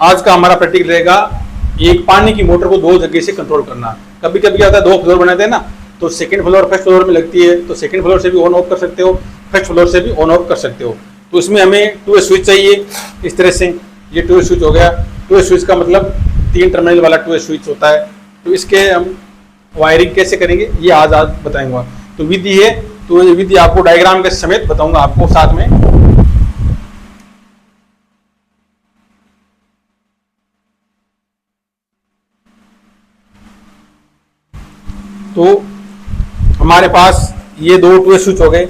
आज का हमारा प्रैक्टिकल रहेगा एक पानी की मोटर को दो जगह से कंट्रोल करना। कभी कभी क्या होता है, दो फ्लोर बनाते हैं ना, तो सेकंड फ्लोर फर्स्ट फ्लोर में लगती है, तो सेकंड फ्लोर से भी ऑन ऑफ कर सकते हो, फर्स्ट फ्लोर से भी ऑन ऑफ कर सकते हो। तो इसमें हमें 2 स्विच चाहिए। इस तरह से ये 2 स्विच हो गया। 2 स्विच का मतलब 3 टर्मिनल वाला 2 स्विच होता है। तो इसके हम वायरिंग कैसे करेंगे ये आज बताएंगे। तो विधि है, तो ये विधि आपको डायग्राम के समेत बताऊंगा आपको साथ में। तो हमारे पास ये 2 स्विच हो गए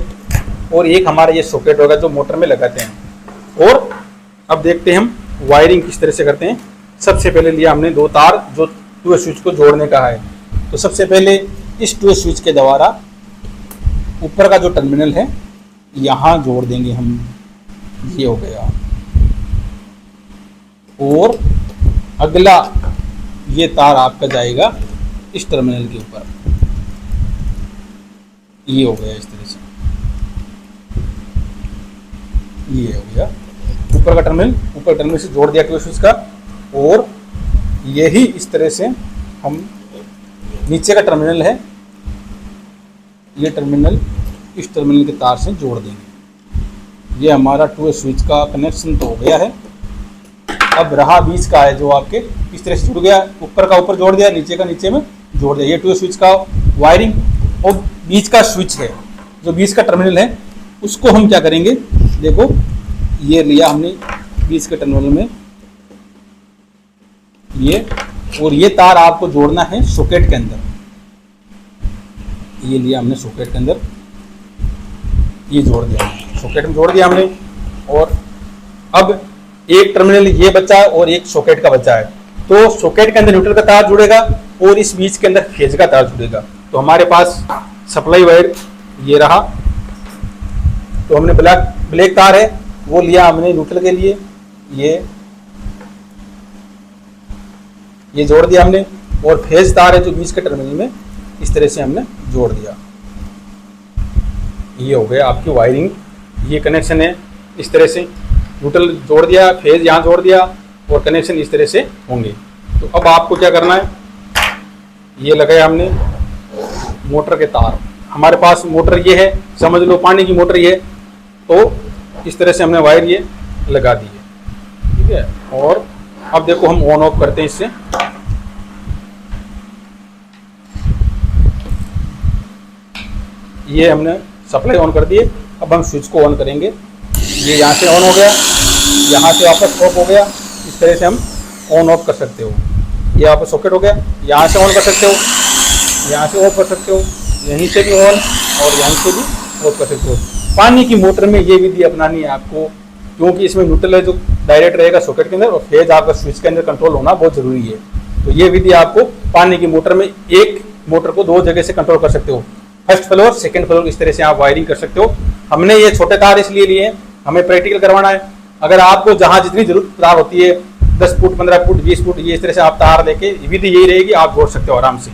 और एक हमारा ये सॉकेट होगा जो मोटर में लगाते हैं। और अब देखते हैं हम वायरिंग किस तरह से करते हैं। सबसे पहले लिया हमने 2 तार जो 2 स्विच को जोड़ने का है। तो सबसे पहले इस 2 स्विच के द्वारा ऊपर का जो टर्मिनल है यहाँ जोड़ देंगे हम, ये हो गया। और अगला ये तार आपका जाएगा इस टर्मिनल के ऊपर, ये हो गया इस तरह से, ये हो गया ऊपर का टर्मिनल। ऊपर टर्मिनल से जोड़ दिया 2 स्विच का। और यही इस तरह से हम नीचे का टर्मिनल है, ये टर्मिनल इस टर्मिनल के तार से जोड़ देंगे। ये हमारा 2 स्विच का कनेक्शन तो हो गया है। अब रहा बीच का है जो आपके इस तरह से जुड़ गया, ऊपर का ऊपर जोड़ दिया, नीचे का नीचे में जोड़ दिया। ये 2 स्विच का वायरिंग। और बीच का स्विच है जो बीच का टर्मिनल है, उसको हम क्या करेंगे, देखो ये लिया हमने बीच के टर्मिनल में ये, और ये तार आपको जोड़ना है सॉकेट के अंदर। ये लिया हमने सॉकेट के अंदर, ये जोड़ दिया, सॉकेट में जोड़ दिया हमने। और अब एक टर्मिनल ये बचा है और एक सॉकेट का बचा है। तो सॉकेट के अंदर न्यूट्रल का तार जुड़ेगा और इस बीच के अंदर फेज का तार जुड़ेगा। तो हमारे पास सप्लाई वायर ये रहा। तो हमने ब्लैक तार है वो लिया हमने न्यूट्रल के लिए, ये जोड़ दिया हमने। और फेज तार है जो बीच के टर्मिनल में, इस तरह से हमने जोड़ दिया। ये हो गया आपकी वायरिंग। ये कनेक्शन है इस तरह से, न्यूट्रल जोड़ दिया, फेज यहाँ जोड़ दिया और कनेक्शन इस तरह से होंगे। तो अब आपको क्या करना है, ये लगाया हमने मोटर के तार। हमारे पास मोटर ये है, समझ लो पानी की मोटर ये, तो इस तरह से हमने वायर ये लगा दी है, ठीक है। और अब देखो हम ऑन ऑफ करते हैं इससे। ये हमने सप्लाई ऑन कर दिए। अब हम स्विच को ऑन करेंगे। ये यहाँ से ऑन हो गया, यहाँ से वापस ऑफ हो गया। इस तरह से हम ऑन ऑफ कर सकते हो। ये वापस सॉकेट हो गया, यहाँ से ऑन कर सकते हो, यहाँ से ऑफ कर सकते हो, यहीं से भी ऑन और यहीं से भी ऑफ कर सकते हो। पानी की मोटर में ये विधि अपनानी है आपको, क्योंकि इसमें न्यूट्रल है जो डायरेक्ट रहेगा सॉकेट के अंदर, और फेज आपका स्विच के अंदर कंट्रोल होना बहुत जरूरी है। तो ये विधि आपको पानी की मोटर में एक मोटर को 2 जगह से कंट्रोल कर सकते हो, फर्स्ट फ्लोर सेकंड फ्लोर, इस तरह से आप वायरिंग कर सकते हो। हमने ये छोटे तार इसलिए लिए हैं, हमें प्रैक्टिकल करवाना है। अगर आपको जहाँ जितनी जरूरत तार होती है 10 फुट 15 फुट 20 फुट, ये इस तरह से आप तार लेके, विधि यही रहेगी, आप जोड़ सकते हो आराम से।